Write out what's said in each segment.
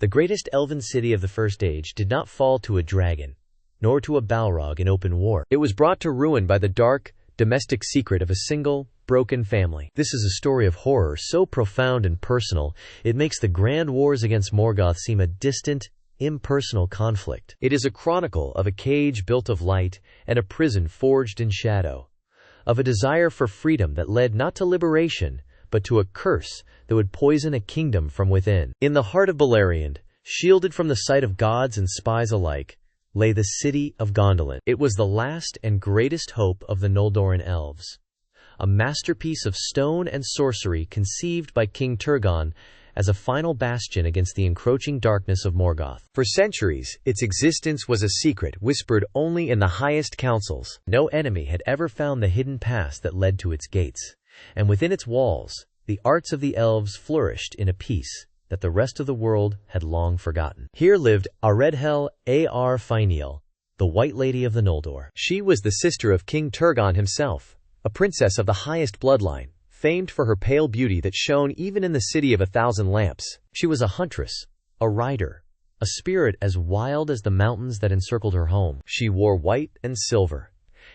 The greatest elven city of the First Age did not fall to a dragon, nor to a Balrog in open war. It was brought to ruin by the dark, domestic secret of a single, broken family. This is a story of horror so profound and personal, it makes the grand wars against Morgoth seem a distant, impersonal conflict. It is a chronicle of a cage built of light and a prison forged in shadow, of a desire for freedom that led not to liberation, but to a curse that would poison a kingdom from within. In the heart of Beleriand, shielded from the sight of gods and spies alike, lay the city of Gondolin. It was the last and greatest hope of the Noldoran elves, a masterpiece of stone and sorcery conceived by King Turgon as a final bastion against the encroaching darkness of Morgoth. For centuries, its existence was a secret whispered only in the highest councils. No enemy had ever found the hidden pass that led to its gates, and within its walls, the arts of the elves flourished in a peace that the rest of the world had long forgotten. Here lived Idril Eöl, the White Lady of the Noldor. She was the sister of King Turgon himself, a princess of the highest bloodline, famed for her pale beauty that shone even in the city of 1,000 lamps. She was a huntress, a rider, a spirit as wild as the mountains that encircled her home. She wore white and silver,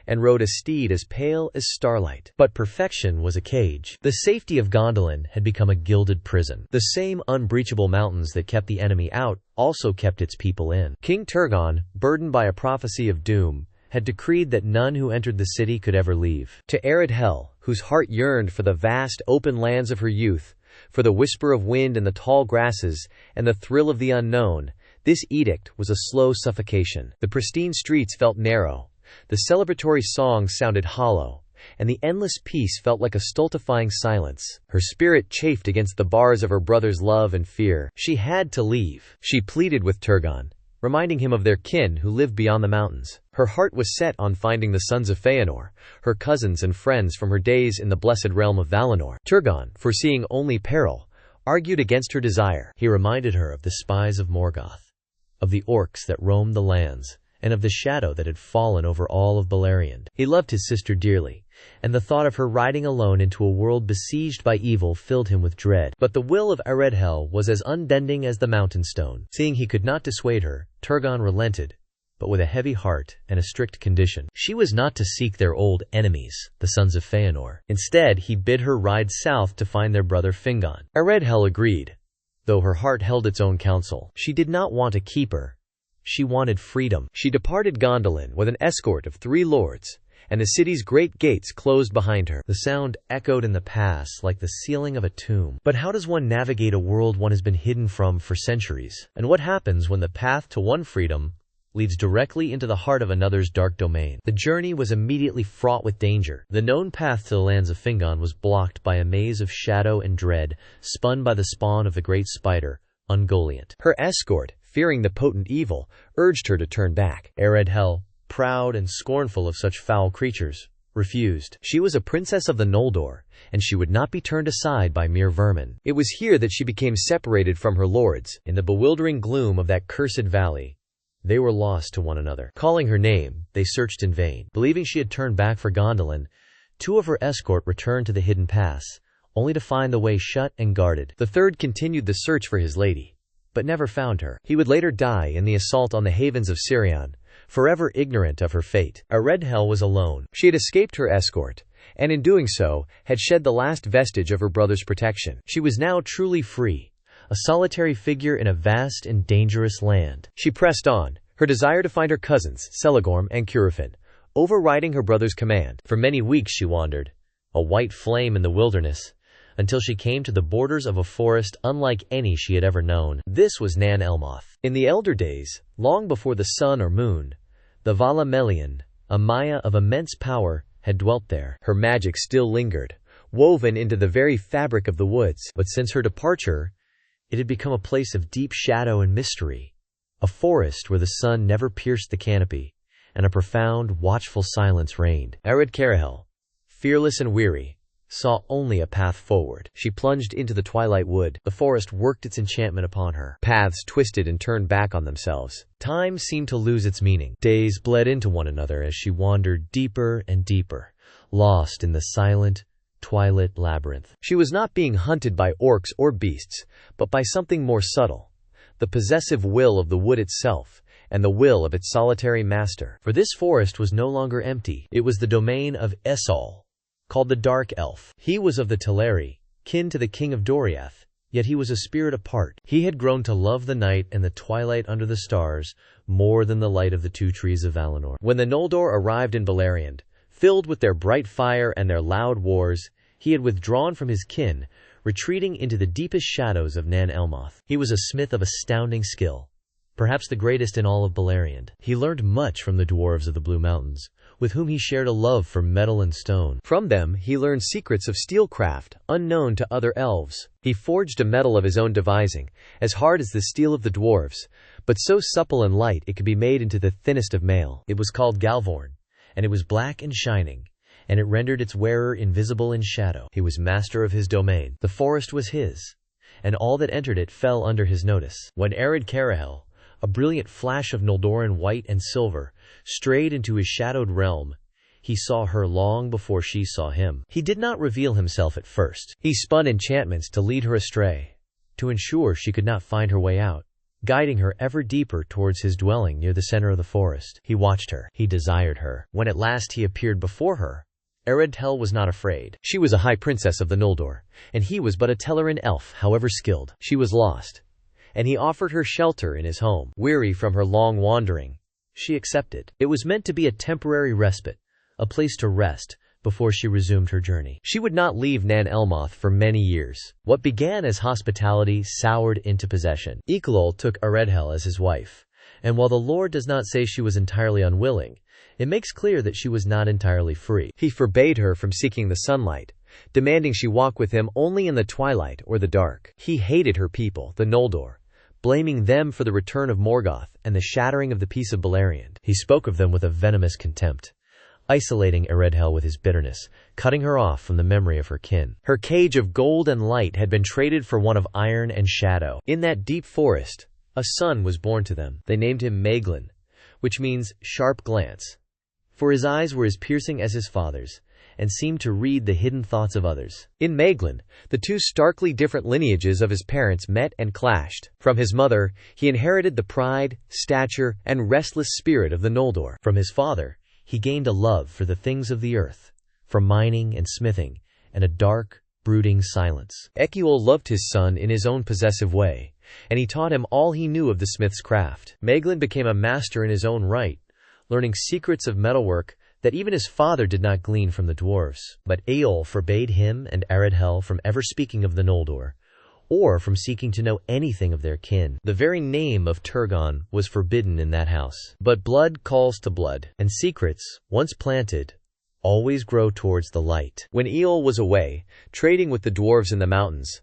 and rode a steed as pale as starlight. But perfection was a cage. The safety of Gondolin had become a gilded prison. The same unbreachable mountains that kept the enemy out also kept its people in. King Turgon, burdened by a prophecy of doom, had decreed that none who entered the city could ever leave. To Idril, whose heart yearned for the vast open lands of her youth, for the whisper of wind in the tall grasses and the thrill of the unknown, this edict was a slow suffocation. The pristine streets felt narrow, the celebratory songs sounded hollow, and the endless peace felt like a stultifying silence. Her spirit chafed against the bars of her brother's love and fear. She had to leave. She pleaded with Turgon, reminding him of their kin who lived beyond the mountains. Her heart was set on finding the sons of Feanor, her cousins and friends from her days in the blessed realm of Valinor. Turgon, foreseeing only peril, argued against her desire. He reminded her of the spies of Morgoth, of the orcs that roamed the lands, and of the shadow that had fallen over all of Beleriand. He loved his sister dearly, and the thought of her riding alone into a world besieged by evil filled him with dread. But the will of Idril was as unbending as the mountain stone. Seeing he could not dissuade her, Turgon relented, but with a heavy heart and a strict condition. She was not to seek their old enemies, the sons of Feanor. Instead, he bid her ride south to find their brother Fingon. Idril agreed, though her heart held its own counsel. She did not want a keeper. She wanted freedom. She departed Gondolin with an escort of 3 lords, and the city's great gates closed behind her. The sound echoed in the pass like the ceiling of a tomb. But how does one navigate a world one has been hidden from for centuries? And what happens when the path to one freedom leads directly into the heart of another's dark domain? The journey was immediately fraught with danger. The known path to the lands of Fingon was blocked by a maze of shadow and dread, spun by the spawn of the great spider, Ungoliant. Her escort, fearing the potent evil, urged her to turn back. Idril, proud and scornful of such foul creatures, refused. She was a princess of the Noldor, and she would not be turned aside by mere vermin. It was here that she became separated from her lords. In the bewildering gloom of that cursed valley, they were lost to one another. Calling her name, they searched in vain. Believing she had turned back for Gondolin, 2 of her escort returned to the hidden pass, only to find the way shut and guarded. The third continued the search for his lady, but never found her. He would later die in the assault on the havens of Sirion, forever ignorant of her fate. Idril was alone. She had escaped her escort, and in doing so, had shed the last vestige of her brother's protection. She was now truly free, a solitary figure in a vast and dangerous land. She pressed on, her desire to find her cousins, Celegorm and Curufin, overriding her brother's command. For many weeks she wandered, a white flame in the wilderness, until she came to the borders of a forest unlike any she had ever known. This was Nan Elmoth. In the elder days, long before the sun or moon, the Vala Melian, a Maya of immense power, had dwelt there. Her magic still lingered, woven into the very fabric of the woods. But since her departure, it had become a place of deep shadow and mystery, a forest where the sun never pierced the canopy, and a profound, watchful silence reigned. Idril, fearless and weary, saw only a path forward. She plunged into the twilight wood. The forest worked its enchantment upon her. Paths twisted and turned back on themselves. Time seemed to lose its meaning. Days bled into one another as she wandered deeper and deeper, lost in the silent, twilight labyrinth. She was not being hunted by orcs or beasts, but by something more subtle, the possessive will of the wood itself, and the will of its solitary master. For this forest was no longer empty. It was the domain of Eöl, called the Dark Elf. He was of the Teleri, kin to the king of Doriath, yet he was a spirit apart. He had grown to love the night and the twilight under the stars more than the light of the two trees of Valinor. When the Noldor arrived in Beleriand, filled with their bright fire and their loud wars, he had withdrawn from his kin, retreating into the deepest shadows of Nan Elmoth. He was a smith of astounding skill, perhaps the greatest in all of Beleriand. He learned much from the dwarves of the Blue Mountains, with whom he shared a love for metal and stone. From them he learned secrets of steelcraft unknown to other elves. He forged a metal of his own devising, as hard as the steel of the dwarves, but so supple and light it could be made into the thinnest of mail. It was called Galvorn, and it was black and shining, and it rendered its wearer invisible in shadow. He was master of his domain. The forest was his, and all that entered it fell under his notice. When Ered Carahel, a brilliant flash of Noldoran white and silver, strayed into his shadowed realm, he saw her long before she saw him. He did not reveal himself at first. He spun enchantments to lead her astray, to ensure she could not find her way out, guiding her ever deeper towards his dwelling near the center of the forest. He watched her. He desired her. When at last he appeared before her, Eredhel was not afraid. She was a high princess of the Noldor, and he was but a Telerin elf, however skilled. She was lost, and he offered her shelter in his home. Weary from her long wandering, she accepted. It was meant to be a temporary respite, a place to rest, before she resumed her journey. She would not leave Nan Elmoth for many years. What began as hospitality soured into possession. Eöl took Eredhel as his wife, and while the lore does not say she was entirely unwilling, it makes clear that she was not entirely free. He forbade her from seeking the sunlight, demanding she walk with him only in the twilight or the dark. He hated her people, the Noldor, blaming them for the return of Morgoth and the shattering of the peace of Beleriand. He spoke of them with a venomous contempt, isolating Eredhel with his bitterness, cutting her off from the memory of her kin. Her cage of gold and light had been traded for one of iron and shadow. In that deep forest, a son was born to them. They named him Maeglin, which means sharp glance, for his eyes were as piercing as his father's, and seemed to read the hidden thoughts of others. In Maeglin, the two starkly different lineages of his parents met and clashed. From his mother, he inherited the pride, stature, and restless spirit of the Noldor. From his father, he gained a love for the things of the earth, for mining and smithing, and a dark, brooding silence. Eöl loved his son in his own possessive way, and he taught him all he knew of the smith's craft. Maeglin became a master in his own right, learning secrets of metalwork that even his father did not glean from the dwarves. But Eöl forbade him and Eredhel from ever speaking of the Noldor, or from seeking to know anything of their kin. The very name of Turgon was forbidden in that house. But blood calls to blood, and secrets, once planted, always grow towards the light. When Eöl was away, trading with the dwarves in the mountains,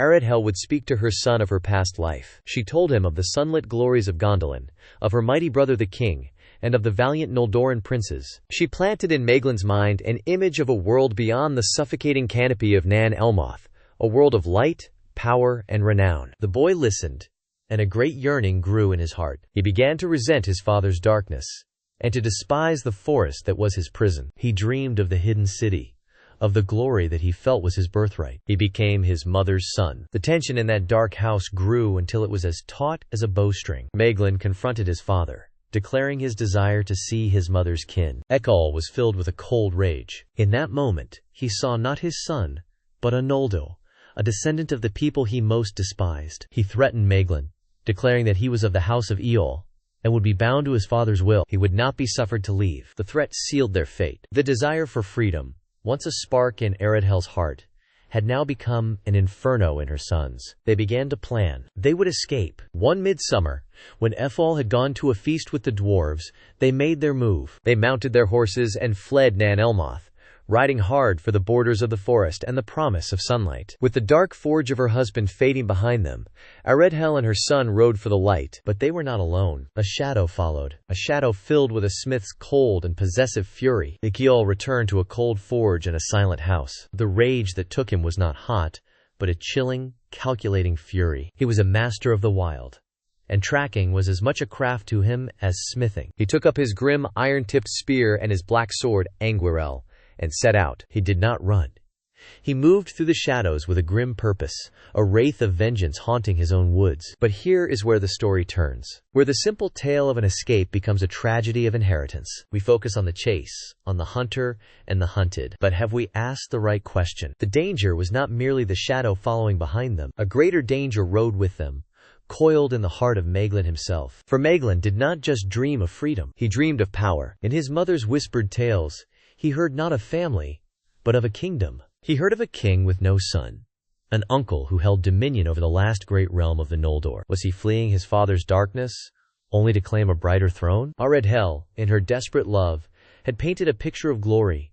Eredhel would speak to her son of her past life. She told him of the sunlit glories of Gondolin, of her mighty brother the king, and of the valiant Noldoran princes. She planted in Maeglin's mind an image of a world beyond the suffocating canopy of Nan Elmoth, a world of light, power, and renown. The boy listened, and a great yearning grew in his heart. He began to resent his father's darkness, and to despise the forest that was his prison. He dreamed of the hidden city, of the glory that he felt was his birthright. He became his mother's son. The tension in that dark house grew until it was as taut as a bowstring. Maeglin confronted his father, declaring his desire to see his mother's kin. Eöl was filled with a cold rage. In that moment, he saw not his son, but a Noldor, a descendant of the people he most despised. He threatened Maeglin, declaring that he was of the house of Eöl, and would be bound to his father's will. He would not be suffered to leave. The threat sealed their fate. The desire for freedom, once a spark in Eredhel's heart, had now become an inferno in her sons. They began to plan. They would escape. One midsummer, when Eöl had gone to a feast with the dwarves, they made their move. They mounted their horses and fled Nan Elmoth, riding hard for the borders of the forest and the promise of sunlight. With the dark forge of her husband fading behind them, Eredhel and her son rode for the light. But they were not alone. A shadow followed, a shadow filled with a smith's cold and possessive fury. Eöl returned to a cold forge and a silent house. The rage that took him was not hot, but a chilling, calculating fury. He was a master of the wild, and tracking was as much a craft to him as smithing. He took up his grim, iron-tipped spear and his black sword, Anguirel, and set out. He did not run. He moved through the shadows with a grim purpose, a wraith of vengeance haunting his own woods. But here is where the story turns, where the simple tale of an escape becomes a tragedy of inheritance. We focus on the chase, on the hunter and the hunted. But have we asked the right question? The danger was not merely the shadow following behind them. A greater danger rode with them, coiled in the heart of Maeglin himself. For Maeglin did not just dream of freedom, he dreamed of power. In his mother's whispered tales, he heard not of family, but of a kingdom. He heard of a king with no son, an uncle who held dominion over the last great realm of the Noldor. Was he fleeing his father's darkness, only to claim a brighter throne? Eöl, in her desperate love, had painted a picture of glory,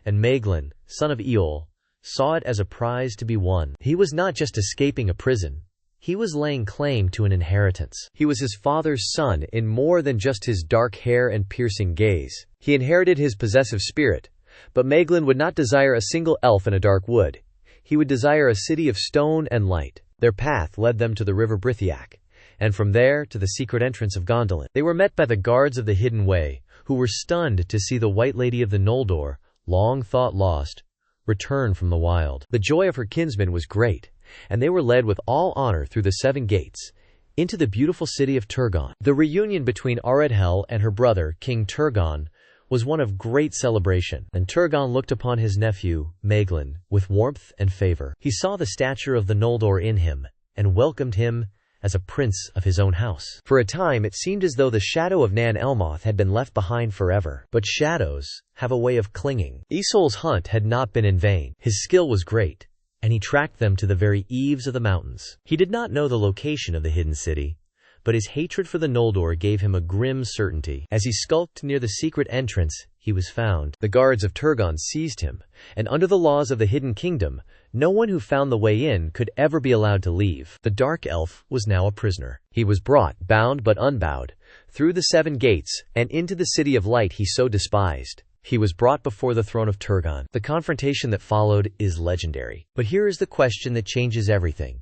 and Maeglin, son of Eöl, saw it as a prize to be won. He was not just escaping a prison, he was laying claim to an inheritance. He was his father's son in more than just his dark hair and piercing gaze. He inherited his possessive spirit. But Maeglin would not desire a single elf in a dark wood. He would desire a city of stone and light. Their path led them to the river Brithiac, and from there to the secret entrance of Gondolin. They were met by the guards of the Hidden Way, who were stunned to see the White Lady of the Noldor, long thought lost, return from the wild. The joy of her kinsmen was great, and they were led with all honor through the 7 gates, into the beautiful city of Turgon. The reunion between Eöl and her brother, King Turgon, was one of great celebration, and Turgon looked upon his nephew, Maeglin, with warmth and favor. He saw the stature of the Noldor in him, and welcomed him as a prince of his own house. For a time it seemed as though the shadow of Nan Elmoth had been left behind forever. But shadows have a way of clinging. Isol's hunt had not been in vain. His skill was great, and he tracked them to the very eaves of the mountains. He did not know the location of the hidden city, but his hatred for the Noldor gave him a grim certainty. As he skulked near the secret entrance, he was found. The guards of Turgon seized him, and under the laws of the Hidden Kingdom, no one who found the way in could ever be allowed to leave. The Dark Elf was now a prisoner. He was brought, bound but unbowed, through the 7 gates, and into the City of Light he so despised. He was brought before the throne of Turgon. The confrontation that followed is legendary. But here is the question that changes everything.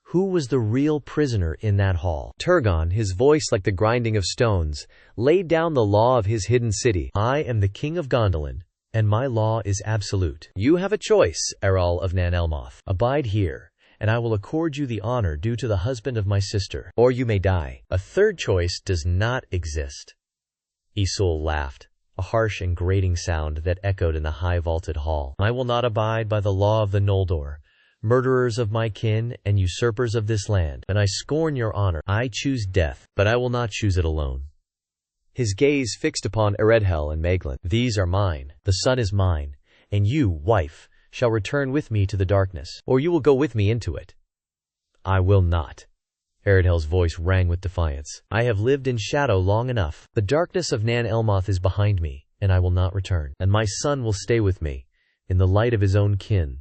Who was the real prisoner in that hall? Turgon, his voice like the grinding of stones, laid down the law of his hidden city. I am the king of Gondolin, and my law is absolute. You have a choice, Eöl of Nan Elmoth. Abide here, and I will accord you the honor due to the husband of my sister, or you may die. A third choice does not exist. Isol laughed, a harsh and grating sound that echoed in the high vaulted hall. I will not abide by the law of the Noldor, murderers of my kin and usurpers of this land, and I scorn your honor. I choose death, but I will not choose it alone. His gaze fixed upon Eöl and Maeglin. These are mine, the son is mine, and you, wife, shall return with me to the darkness, or you will go with me into it. I will not. Eöl's voice rang with defiance. I have lived in shadow long enough. The darkness of Nan Elmoth is behind me, and I will not return. And my son will stay with me, in the light of his own kin.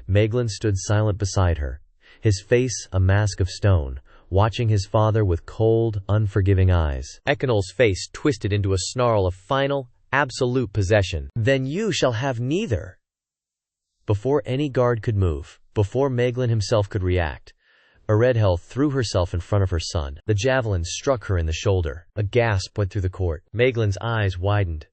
Maeglin stood silent beside her, his face a mask of stone, watching his father with cold, unforgiving eyes. Eöl's face twisted into a snarl of final, absolute possession. Then you shall have neither. Before any guard could move, before Maeglin himself could react, Eöl threw herself in front of her son. The javelin struck her in the shoulder. A gasp went through the court. Maeglin's eyes widened,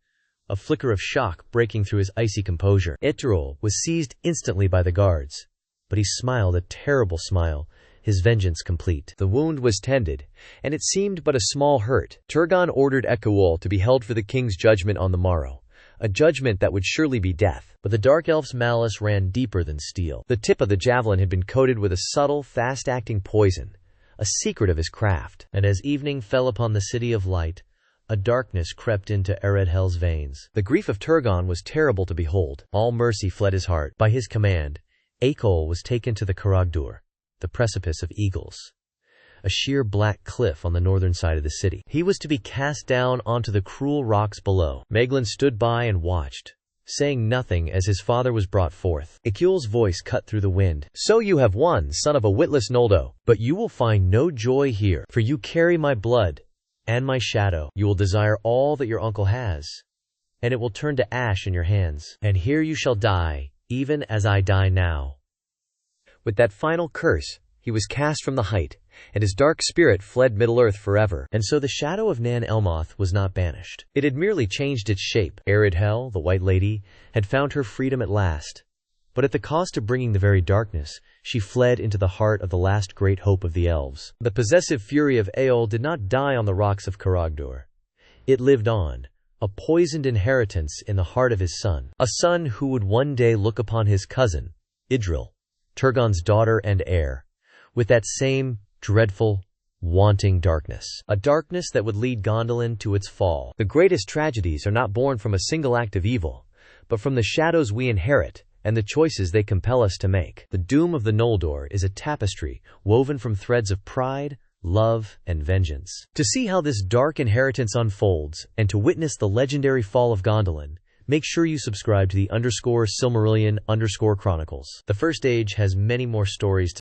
a flicker of shock breaking through his icy composure. Idril was seized instantly by the guards, but he smiled a terrible smile, his vengeance complete. The wound was tended, and it seemed but a small hurt. Turgon ordered Eöl to be held for the king's judgment on the morrow, a judgment that would surely be death. But the Dark Elf's malice ran deeper than steel. The tip of the javelin had been coated with a subtle, fast-acting poison, a secret of his craft. And as evening fell upon the City of Light, a darkness crept into Eöl's veins. The grief of Turgon was terrible to behold. All mercy fled his heart. By his command, Eöl was taken to the Caragdur, the precipice of eagles, a sheer black cliff on the northern side of the city. He was to be cast down onto the cruel rocks below. Maeglin stood by and watched, saying nothing as his father was brought forth. Eöl's voice cut through the wind. So you have won, son of a witless Noldor, but you will find no joy here, for you carry my blood and my shadow. You will desire all that your uncle has, and it will turn to ash in your hands. And here you shall die, even as I die now. With that final curse, he was cast from the height, and his dark spirit fled Middle-earth forever. And so the shadow of Nan Elmoth was not banished. It had merely changed its shape. Idril, the White Lady, had found her freedom at last. But at the cost of bringing the very darkness, she fled into the heart of the last great hope of the elves. The possessive fury of Eöl did not die on the rocks of Caragdur. It lived on, a poisoned inheritance in the heart of his son. A son who would one day look upon his cousin, Idril, Turgon's daughter and heir, with that same dreadful, wanting darkness. A darkness that would lead Gondolin to its fall. The greatest tragedies are not born from a single act of evil, but from the shadows we inherit and the choices they compel us to make. The doom of the Noldor is a tapestry woven from threads of pride, love, and vengeance. To see how this dark inheritance unfolds, and to witness the legendary Fall of Gondolin, make sure you subscribe to the _Silmarillion_Chronicles. The First Age has many more stories to